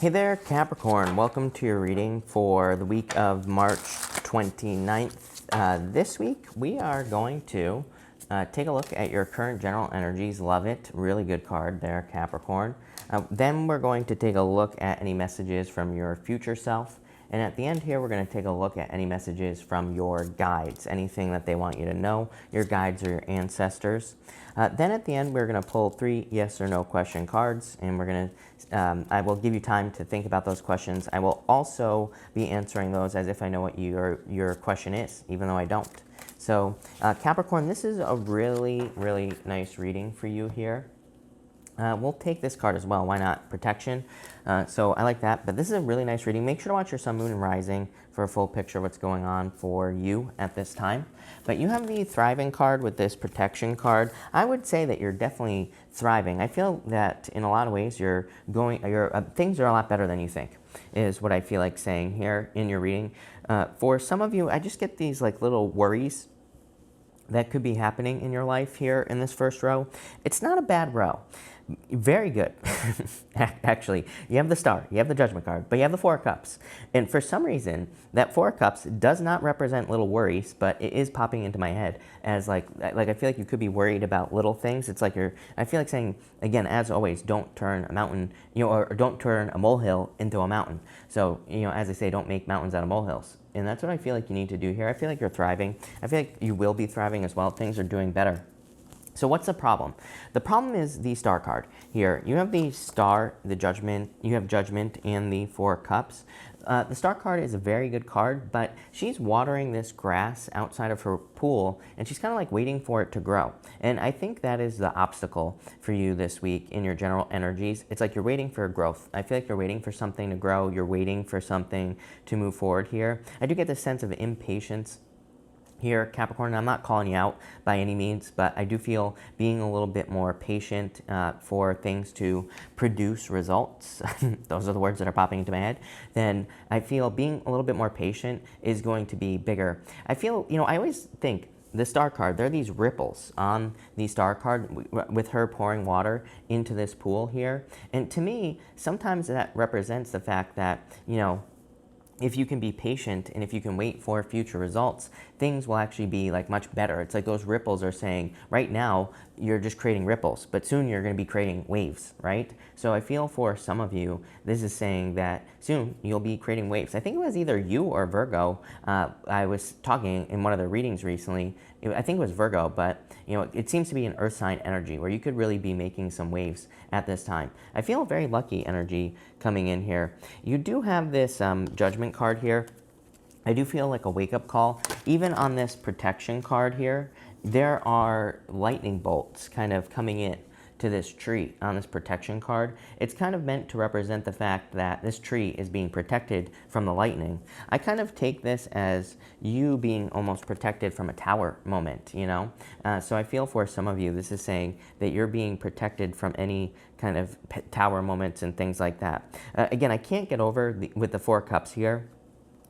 Hey there, Capricorn. Welcome to your reading for the week of March 29th. This week, we are going to take a look at your current general energies. Love it. Really good card there, Capricorn. Then we're going to take a look at any messages from your future self. And at the end here, we're going to take a look at any messages from your guides, anything that they want you to know, your guides or your ancestors. Then at the end, we're going to pull 3 yes or no question cards, and we're going to, I will give you time to think about those questions. I will also be answering those as if I know what your question is, even though I don't. So Capricorn, this is a really, really nice reading for you here. We'll take this card as well. Why not? Protection. So I like that. But this is a really nice reading. Make sure to watch your sun, moon, and rising for a full picture of what's going on for you at this time. But you have the thriving card with this protection card. I would say that you're definitely thriving. I feel that in a lot of ways things are a lot better than you think, is what I feel like saying here in your reading. For some of you, I just get these like little worries that could be happening in your life here in this first row. It's not a bad row. Very good. Actually, you have the Star, you have the Judgment card, but you have the 4 of Cups. And for some reason, that 4 of Cups does not represent little worries, but it is popping into my head as like I feel like you could be worried about little things. It's like I feel like saying, again, as always, don't turn a mountain, or don't turn a molehill into a mountain. So, as I say, don't make mountains out of molehills. And that's what I feel like you need to do here. I feel like you're thriving. I feel like you will be thriving as well. Things are doing better. So what's the problem? The problem is the Star card here. You have the Star, the Judgment, you have Judgment and the 4 Cups. The Star card is a very good card, but she's watering this grass outside of her pool, and she's kind of like waiting for it to grow. And I think that is the obstacle for you this week in your general energies. It's like you're waiting for growth. I feel like you're waiting for something to grow. You're waiting for something to move forward here. I do get this sense of impatience here, Capricorn. I'm not calling you out by any means, but I do feel being a little bit more patient for things to produce results. Those are the words that are popping into my head. Then I feel being a little bit more patient is going to be bigger. I feel, I always think the Star card, there are these ripples on the Star card with her pouring water into this pool here. And to me, sometimes that represents the fact that, if you can be patient and if you can wait for future results, things will actually be like much better. It's like those ripples are saying, right now, you're just creating ripples, but soon you're going to be creating waves, right? So I feel for some of you, this is saying that soon you'll be creating waves. I think it was either you or Virgo. I was talking in one of the readings recently. I think it was Virgo, but it seems to be an earth sign energy where you could really be making some waves at this time. I feel a very lucky energy coming in here. You do have this Judgment card here. I do feel like a wake-up call. Even on this protection card here, there are lightning bolts kind of coming in to this tree on this protection card. It's kind of meant to represent the fact that this tree is being protected from the lightning. I kind of take this as you being almost protected from a tower moment, So I feel for some of you, this is saying that you're being protected from any kind of tower moments and things like that. Again, I can't get over with the 4 Cups here.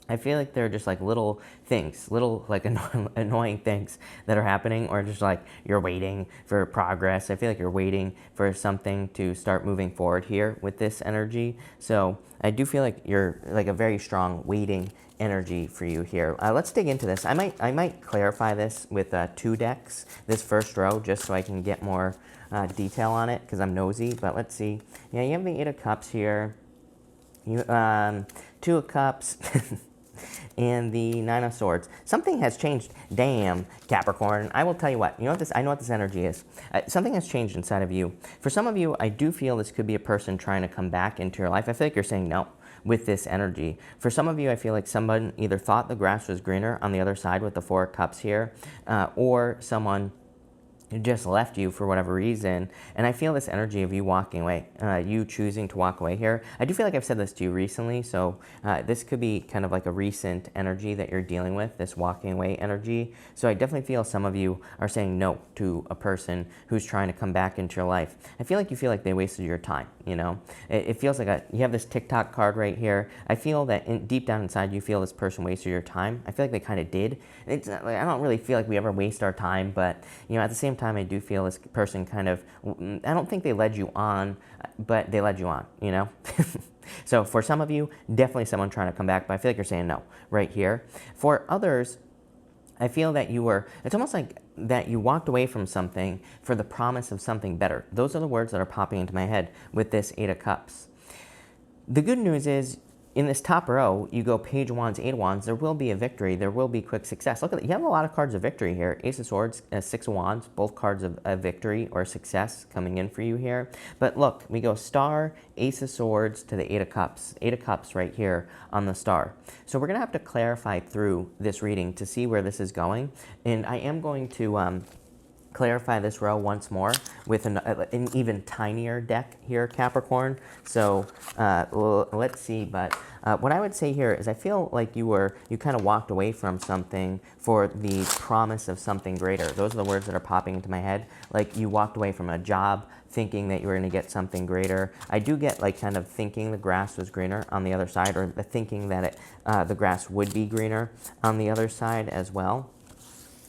I feel like they're just like little things, little like annoying things that are happening, or just like you're waiting for progress. I feel like you're waiting for something to start moving forward here with this energy. So I do feel like you're like a very strong waiting energy for you here. Let's dig into this. I might clarify this with 2 decks, this first row, just so I can get more detail on it because I'm nosy. But let's see. Yeah, you have the 8 of Cups here. You 2 of Cups. And the 9 of Swords. Something has changed. Damn, Capricorn. I will tell you what. I know what this energy is. Something has changed inside of you. For some of you, I do feel this could be a person trying to come back into your life. I feel like you're saying no with this energy. For some of you, I feel like someone either thought the grass was greener on the other side with the 4 of Cups here, or someone just left you for whatever reason. And I feel this energy of you walking away, you choosing to walk away here. I do feel like I've said this to you recently, so this could be kind of like a recent energy that you're dealing with, this walking away energy. So I definitely feel some of you are saying no to a person who's trying to come back into your life. I feel like you feel like they wasted your time, It feels like you have this TikTok card right here. I feel that deep down inside you feel this person wasted your time. I feel like they kind of did. I don't really feel like we ever waste our time, but at the same time, I do feel this person kind of, I don't think they led you on, but they led you on, So for some of you, definitely someone trying to come back, but I feel like you're saying no right here. For others, I feel that it's almost like that you walked away from something for the promise of something better. Those are the words that are popping into my head with this Eight of Cups. The good news is, in this top row, you go Page of Wands, Eight of Wands, there will be a victory, there will be quick success. Look at that, you have a lot of cards of victory here. Ace of Swords, Six of Wands, both cards of victory or success coming in for you here. But look, we go Star, Ace of Swords to the Eight of Cups. Eight of Cups right here on the Star. So we're gonna have to clarify through this reading to see where this is going. And I am going to clarify this row once more with an even tinier deck here, Capricorn. So let's see, but what I would say here is I feel like you kind of walked away from something for the promise of something greater. Those are the words that are popping into my head. Like you walked away from a job thinking that you were going to get something greater. I do get like kind of thinking the grass was greener on the other side, or the thinking that the grass would be greener on the other side as well.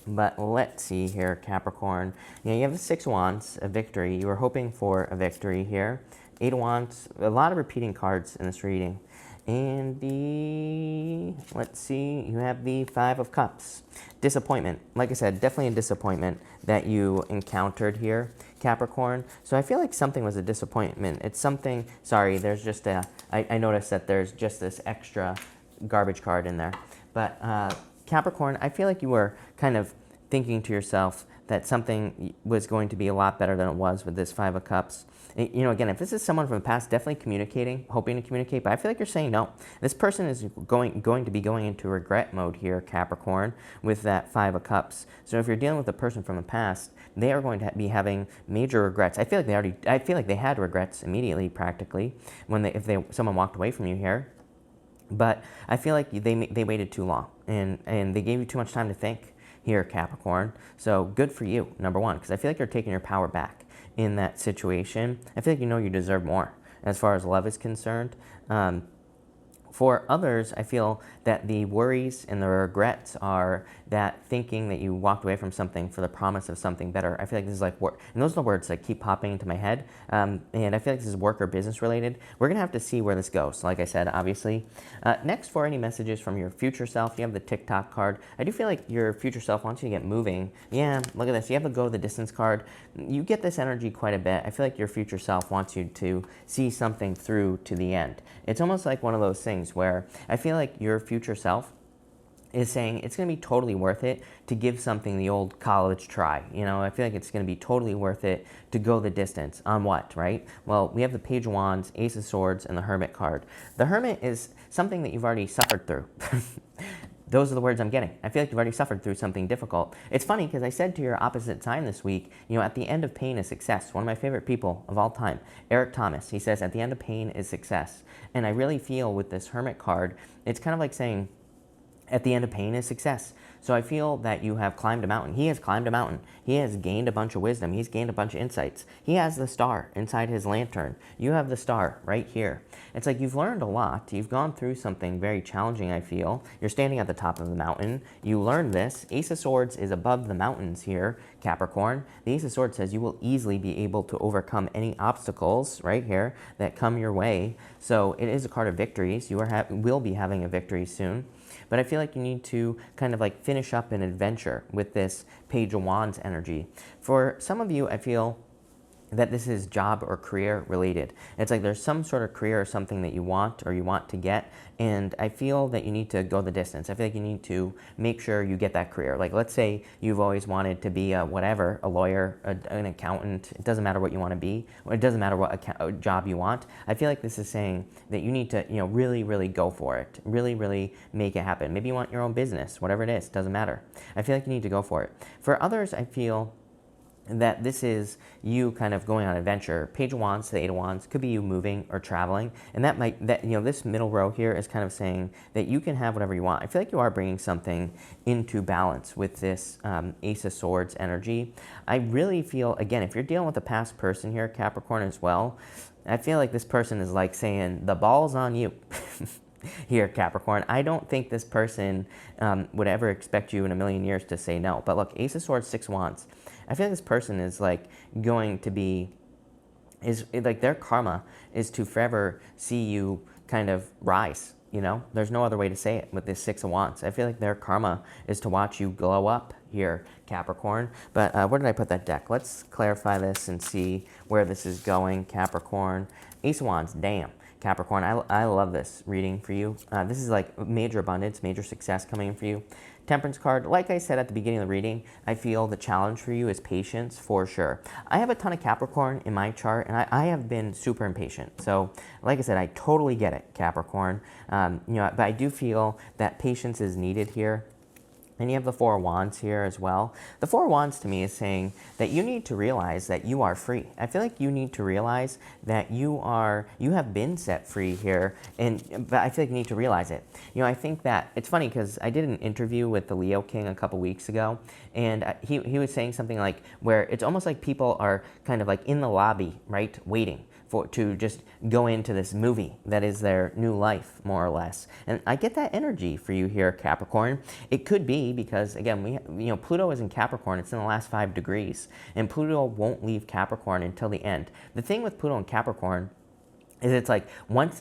But let's see here, Capricorn. You know, you have the Six of Wands, a victory. You were hoping for a victory here. Eight of Wands, a lot of repeating cards in this reading. And let's see, you have the Five of Cups. Disappointment. Like I said, definitely a disappointment that you encountered here, Capricorn. So I feel like something was a disappointment. It's something, sorry, there's just I noticed that there's just this extra garbage card in there. But Capricorn, I feel like you were kind of thinking to yourself that something was going to be a lot better than it was with this Five of Cups. You know, again, if this is someone from the past, definitely communicating, hoping to communicate, but I feel like you're saying no. This person is going to be going into regret mode here, Capricorn, with that Five of Cups. So if you're dealing with a person from the past, they are going to be having major regrets. I feel like they had regrets immediately, practically, when someone walked away from you here. But I feel like they waited too long, and they gave you too much time to think here, Capricorn. So good for you, number one, because I feel like you're taking your power back in that situation. I feel like you know you deserve more as far as love is concerned. For others, I feel that the worries and the regrets are that thinking that you walked away from something for the promise of something better. I feel like this is like work, and those are the words that keep popping into my head. And I feel like this is work or business related. We're gonna have to see where this goes, like I said, obviously. Next, for any messages from your future self, you have the TikTok card. I do feel like your future self wants you to get moving. Yeah, look at this. You have the go the distance card. You get this energy quite a bit. I feel like your future self wants you to see something through to the end. It's almost like one of those things where I feel like your future self is saying it's going to be totally worth it to give something the old college try. You know, I feel like it's going to be totally worth it to go the distance. On what, right? Well, we have the Page of Wands, Ace of Swords, and the Hermit card. The Hermit is something that you've already suffered through. Those are the words I'm getting. I feel like you've already suffered through something difficult. It's funny because I said to your opposite sign this week, you know, at the end of pain is success. One of my favorite people of all time, Eric Thomas, he says, at the end of pain is success. And I really feel with this Hermit card, it's kind of like saying, at the end of pain is success. So I feel that you have climbed a mountain. He has climbed a mountain. He has gained a bunch of wisdom. He's gained a bunch of insights. He has the star inside his lantern. You have the star right here. It's like you've learned a lot. You've gone through something very challenging, I feel. You're standing at the top of the mountain. You learned this. Ace of Swords is above the mountains here, Capricorn. The Ace of Swords says you will easily be able to overcome any obstacles right here that come your way. So it is a card of victories. You will be having a victory soon. But I feel like you need to kind of like finish up an adventure with this Page of Wands energy. For some of you, I feel that this is job or career related. It's like there's some sort of career or something that you want to get, and I feel that you need to go the distance. I feel like you need to make sure you get that career. Like let's say you've always wanted to be a lawyer, an accountant. It doesn't matter what you want to be. It doesn't matter what job you want. I feel like this is saying that you need to, you know, really, really go for it. Really, really make it happen. Maybe you want your own business, whatever it is, doesn't matter. I feel like you need to go for it. For others, I feel that this is you kind of going on an adventure. Page of Wands to the Eight of Wands could be you moving or traveling, and this middle row here is kind of saying that you can have whatever you want. I feel like you are bringing something into balance with this Ace of Swords energy. I really feel, again, if you're dealing with a past person here, Capricorn as well, I feel like this person is like saying the ball's on you. Here, Capricorn. I don't think this person would ever expect you in a million years to say no. But look, Ace of Swords, Six of Wands. I feel like this person is like going to be, their karma is to forever see you kind of rise. You know, there's no other way to say it with this Six of Wands. I feel like their karma is to watch you glow up here, Capricorn. But where did I put that deck? Let's clarify this and see where this is going, Capricorn. Ace of Wands, damn. Capricorn, I love this reading for you. This is like major abundance, major success coming in for you. Temperance card, like I said at the beginning of the reading, I feel the challenge for you is patience for sure. I have a ton of Capricorn in my chart, and I have been super impatient. So like I said, I totally get it, Capricorn. You know, but I do feel that patience is needed here. And you have the Four of Wands here as well. The Four of Wands to me is saying that you need to realize that you are free. I feel like you need to realize that you have been set free here, but I feel like you need to realize it. You know, I think that it's funny because I did an interview with the Leo King a couple weeks ago, and he was saying something like where it's almost like people are kind of like in the lobby, right, waiting to just go into this movie that is their new life, more or less. And I get that energy for you here, Capricorn. It could be because, again, Pluto is in Capricorn. It's in the last 5 degrees, and Pluto won't leave Capricorn until the end. The thing with Pluto and Capricorn is it's like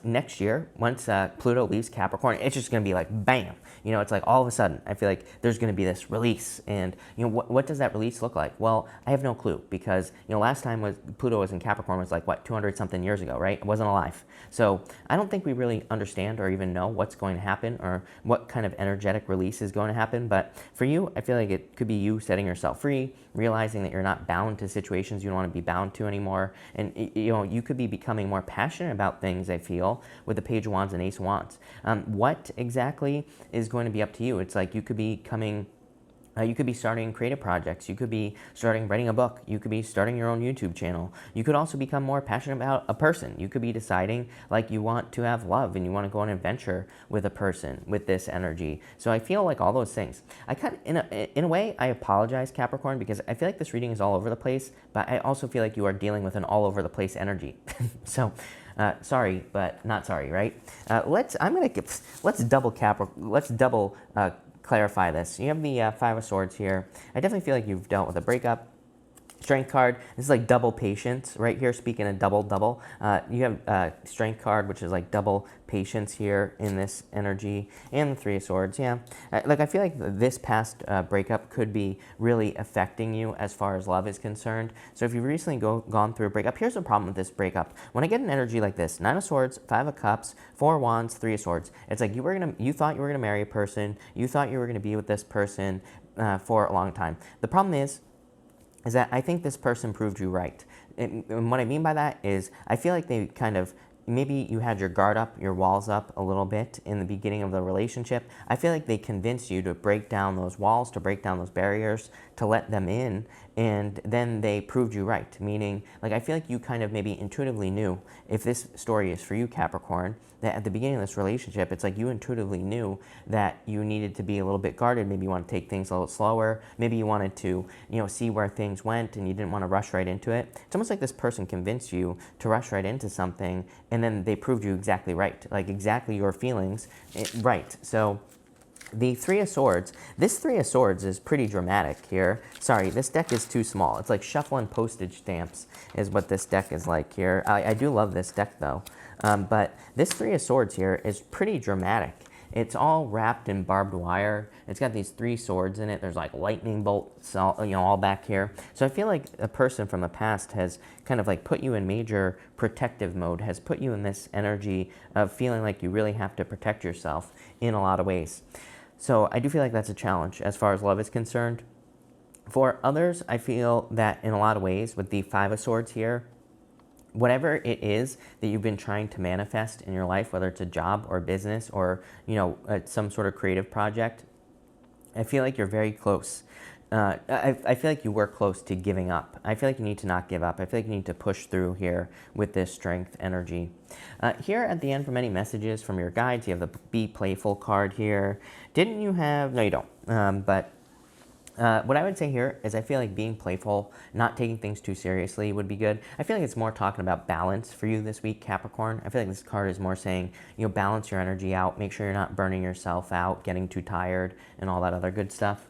next year, once Pluto leaves Capricorn, it's just going to be like bam. You know, it's like all of a sudden, I feel like there's going to be this release. And, you know, what does that release look like? Well, I have no clue because, you know, last time Pluto was in Capricorn was like, what, 200 something years ago, right? It wasn't alive. So I don't think we really understand or even know what's going to happen or what kind of energetic release is going to happen. But for you, I feel like it could be you setting yourself free, realizing that you're not bound to situations you don't want to be bound to anymore. And, you know, you could be becoming more passionate about things, I feel, with the Page of Wands and Ace of Wands. What exactly is going to be up to you? It's like you could be starting creative projects. You could be starting writing a book. You could be starting your own YouTube channel. You could also become more passionate about a person. You could be deciding like you want to have love and you want to go on an adventure with a person with this energy. So I feel like all those things. I kind of, in a way, I apologize, Capricorn, because I feel like this reading is all over the place, but I also feel like you are dealing with an all over the place energy. So sorry, but not sorry, right? Let's double clarify this. You have the Five of Swords here. I definitely feel like you've dealt with a breakup. Strength card, this is like double patience right here, speaking of double. You have Strength card, which is like double patience here in this energy, and the Three of Swords, yeah. Like I feel like this past breakup could be really affecting you as far as love is concerned. So if you've recently gone through a breakup, here's the problem with this breakup. When I get an energy like this, Nine of Swords, Five of Cups, Four of Wands, Three of Swords, it's like you thought you were gonna marry a person, you thought you were gonna be with this person for a long time. The problem is that I think this person proved you right. And what I mean by that is I feel like they kind of, maybe you had your guard up, your walls up a little bit in the beginning of the relationship. I feel like they convinced you to break down those walls, to break down those barriers, to let them in, and then they proved you right. Meaning, like I feel like you kind of maybe intuitively knew, if this story is for you, Capricorn, that at the beginning of this relationship, it's like you intuitively knew that you needed to be a little bit guarded. Maybe you want to take things a little slower. Maybe you wanted to, see where things went and you didn't want to rush right into it. It's almost like this person convinced you to rush right into something, and then they proved you exactly right, like exactly your feelings, right. So the Three of Swords, this Three of Swords is pretty dramatic here. Sorry, this deck is too small. It's like shuffling postage stamps is what this deck is like here. I do love this deck though. But this Three of Swords here is pretty dramatic. It's all wrapped in barbed wire. It's got these 3 swords in it. There's like lightning bolts, all back here. So I feel like a person from the past has kind of like put you in major protective mode, has put you in this energy of feeling like you really have to protect yourself in a lot of ways. So I do feel like that's a challenge as far as love is concerned. For others, I feel that in a lot of ways with the Five of Swords here, whatever it is that you've been trying to manifest in your life, whether it's a job or business or, some sort of creative project, I feel like you're very close. I feel like you were close to giving up. I feel like you need to not give up. I feel like you need to push through here with this strength energy. Here at the end, from any messages from your guides, you have the Be Playful card here. Didn't you have, no you don't, but what I would say here is I feel like being playful, not taking things too seriously would be good. I feel like it's more talking about balance for you this week, Capricorn. I feel like this card is more saying, balance your energy out, make sure you're not burning yourself out, getting too tired, and all that other good stuff.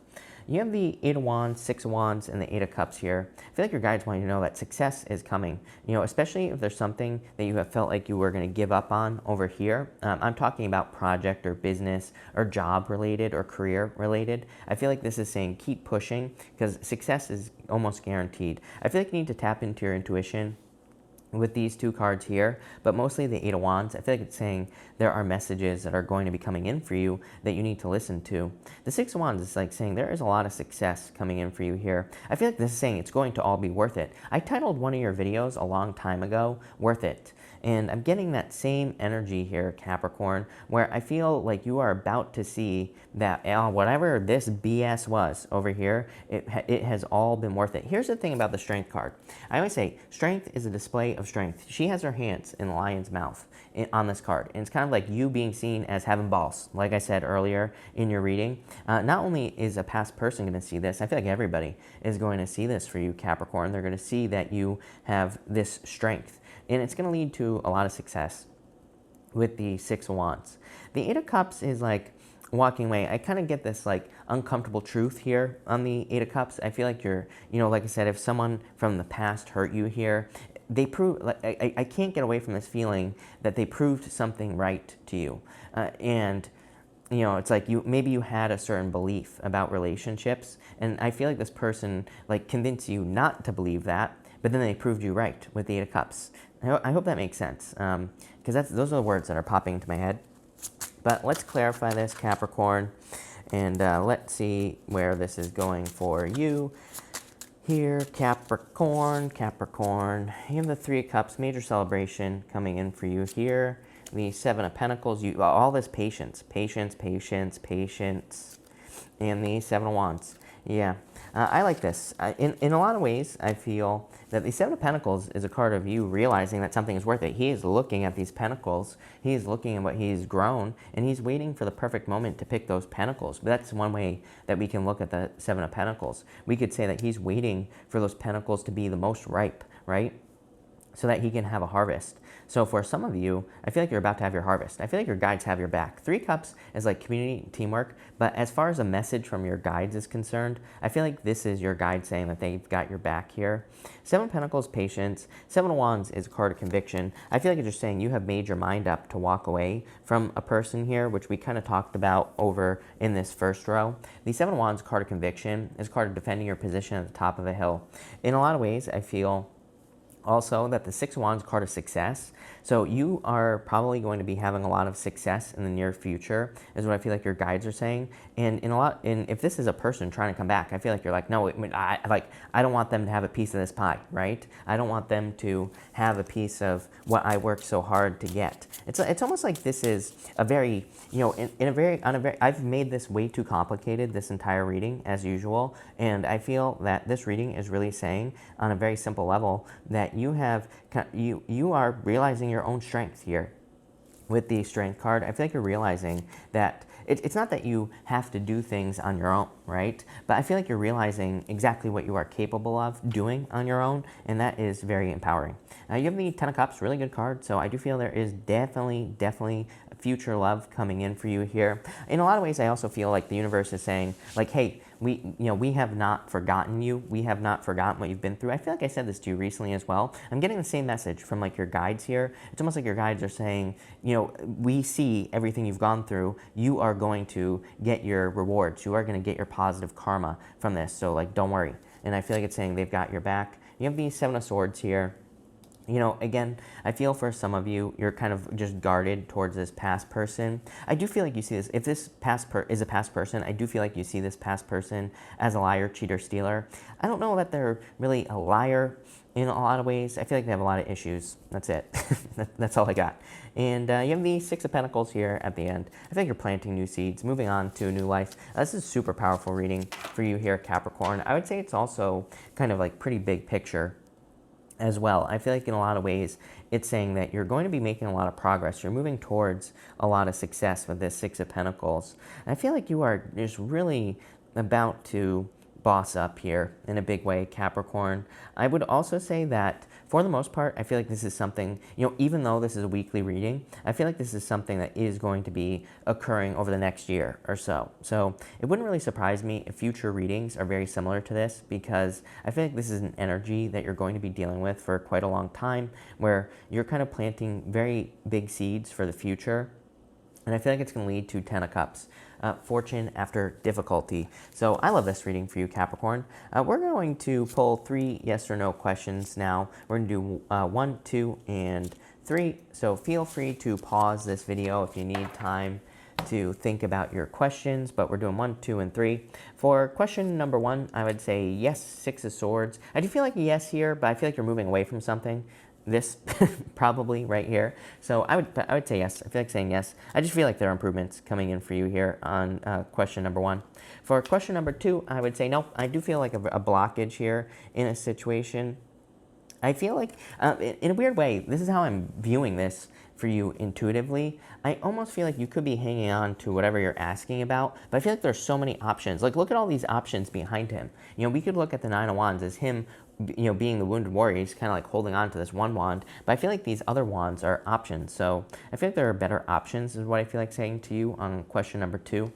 You have the Eight of Wands, Six of Wands, and the Eight of Cups here. I feel like your guides want you to know that success is coming, especially if there's something that you have felt like you were going to give up on over here. I'm talking about project or business or job related or career related. I feel like this is saying keep pushing because success is almost guaranteed. I feel like you need to tap into your intuition with these two cards here, but mostly the Eight of Wands. I feel like it's saying there are messages that are going to be coming in for you that you need to listen to. The Six of Wands is like saying there is a lot of success coming in for you here. I feel like this is saying it's going to all be worth it. I titled one of your videos a long time ago, Worth It. And I'm getting that same energy here, Capricorn, where I feel like you are about to see that whatever this BS was over here, it has all been worth it. Here's the thing about the Strength card. I always say strength is a display of strength. She has her hands in the lion's mouth on this card. And it's kind of like you being seen as having balls, like I said earlier in your reading. Not only is a past person going to see this, I feel like everybody is going to see this for you, Capricorn. They're going to see that you have this strength. And it's going to lead to a lot of success with the Six of Wands. The Eight of Cups is like walking away. I kind of get this like uncomfortable truth here on the Eight of Cups. I feel like you're, like I said, if someone from the past hurt you here, they prove, like, I can't get away from this feeling that they proved something right to you. And it's like maybe you had a certain belief about relationships, and I feel like this person like convinced you not to believe that, but then they proved you right with the Eight of Cups. I hope that makes sense, because those are the words that are popping into my head. But let's clarify this, Capricorn, and let's see where this is going for you. Here, Capricorn, you have the Three of Cups, major celebration coming in for you here. The Seven of Pentacles, all this patience, and the Seven of Wands. Yeah, I like this. In a lot of ways, I feel that the Seven of Pentacles is a card of you realizing that something is worth it. He is looking at these pentacles. He is looking at what he's grown, and he's waiting for the perfect moment to pick those pentacles. But that's one way that we can look at the Seven of Pentacles. We could say that he's waiting for those pentacles to be the most ripe, right? So that he can have a harvest. So for some of you, I feel like you're about to have your harvest. I feel like your guides have your back. Three Cups is like community and teamwork, but as far as a message from your guides is concerned, I feel like this is your guide saying that they've got your back here. Seven of Pentacles, patience. Seven of Wands is a card of conviction. I feel like it's just saying you have made your mind up to walk away from a person here, which we kind of talked about over in this first row. The Seven of Wands card of conviction is a card of defending your position at the top of a hill. In a lot of ways, I feel also that the Six of Wands card of success. So you are probably going to be having a lot of success in the near future, is what I feel like your guides are saying. And if this is a person trying to come back, I feel like you're like, no, I don't want them to have a piece of this pie, right? I don't want them to have a piece of what I worked so hard to get. It's almost like this is a very, I've made this way too complicated, this entire reading, as usual. And I feel that this reading is really saying on a very simple level that you are realizing your own strength here with the Strength card. I feel like you're realizing that it's not that you have to do things on your own, right? But I feel like you're realizing exactly what you are capable of doing on your own, and that is very empowering. You have the Ten of Cups, really good card, so I do feel there is definitely future love coming in for you here. In a lot of ways, I also feel like the universe is saying, like, hey, we have not forgotten you. We have not forgotten what you've been through. I feel like I said this to you recently as well. I'm getting the same message from like your guides here. It's almost like your guides are saying, we see everything you've gone through. You are going to get your rewards. You are going to get your positive karma from this. So like, don't worry. And I feel like it's saying they've got your back. You have the Seven of Swords here. Again, I feel for some of you, you're kind of just guarded towards this past person. I do feel like you see this, if this is a past person, I do feel like you see this past person as a liar, cheater, stealer. I don't know that they're really a liar in a lot of ways. I feel like they have a lot of issues. That's it. That's all I got. And you have the Six of Pentacles here at the end. I think you're planting new seeds, moving on to a new life. This is a super powerful reading for you here, Capricorn. I would say it's also kind of like pretty big picture as well. I feel like in a lot of ways, it's saying that you're going to be making a lot of progress. You're moving towards a lot of success with this Six of Pentacles. And I feel like you are just really about to boss up here in a big way, Capricorn. I would also say that for the most part, I feel like this is something, even though this is a weekly reading, I feel like this is something that is going to be occurring over the next year or so. So it wouldn't really surprise me if future readings are very similar to this, because I feel like this is an energy that you're going to be dealing with for quite a long time, where you're kind of planting very big seeds for the future. And I feel like it's going to lead to 10 of Cups. Fortune after difficulty. So I love this reading for you, Capricorn. We're going to pull 3 yes or no questions now. We're going to do 1, 2, and 3. So feel free to pause this video if you need time to think about your questions, but we're doing 1, 2, and 3. For question number 1, I would say yes, 6 of Swords. I do feel like a yes here, but I feel like you're moving away from something. This probably right here. So I would say yes. I feel like saying yes. I just feel like there are improvements coming in for you here on question number 1. For question number 2, I would say no. I do feel like a blockage here in a situation. I feel like, in a weird way, this is how I'm viewing this for you intuitively. I almost feel like you could be hanging on to whatever you're asking about, but I feel like there's so many options. Like, look at all these options behind him. We could look at the 9 of Wands as him, being the wounded warrior. He's kind of like holding on to this one wand, but I feel like these other wands are options. So I feel like there are better options, is what I feel like saying to you on question number 2.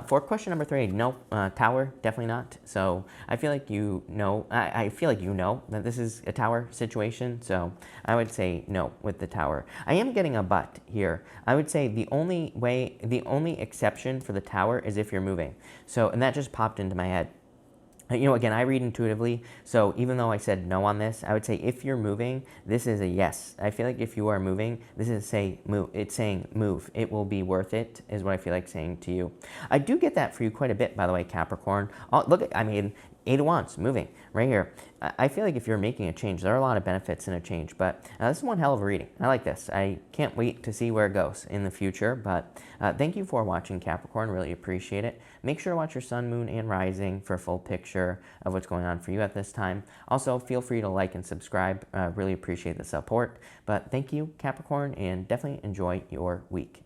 For question number 3, no, Tower, definitely not. So I feel like I feel like that this is a Tower situation. So I would say no with the Tower. I am getting a but here. I would say the only exception for the Tower is if you're moving. So, and that just popped into my head. Again, I read intuitively, so even though I said no on this, I would say if you're moving, this is a yes. I feel like if you are moving, this is move. It's saying move. It will be worth it, is what I feel like saying to you. I do get that for you quite a bit, by the way, Capricorn. Look at, 8 of Wands, moving, right here. I feel like if you're making a change, there are a lot of benefits in a change, but this is one hell of a reading. I like this. I can't wait to see where it goes in the future, but thank you for watching, Capricorn. Really appreciate it. Make sure to watch your sun, moon, and rising for a full picture of what's going on for you at this time. Also, feel free to like and subscribe. Really appreciate the support, but thank you, Capricorn, and definitely enjoy your week.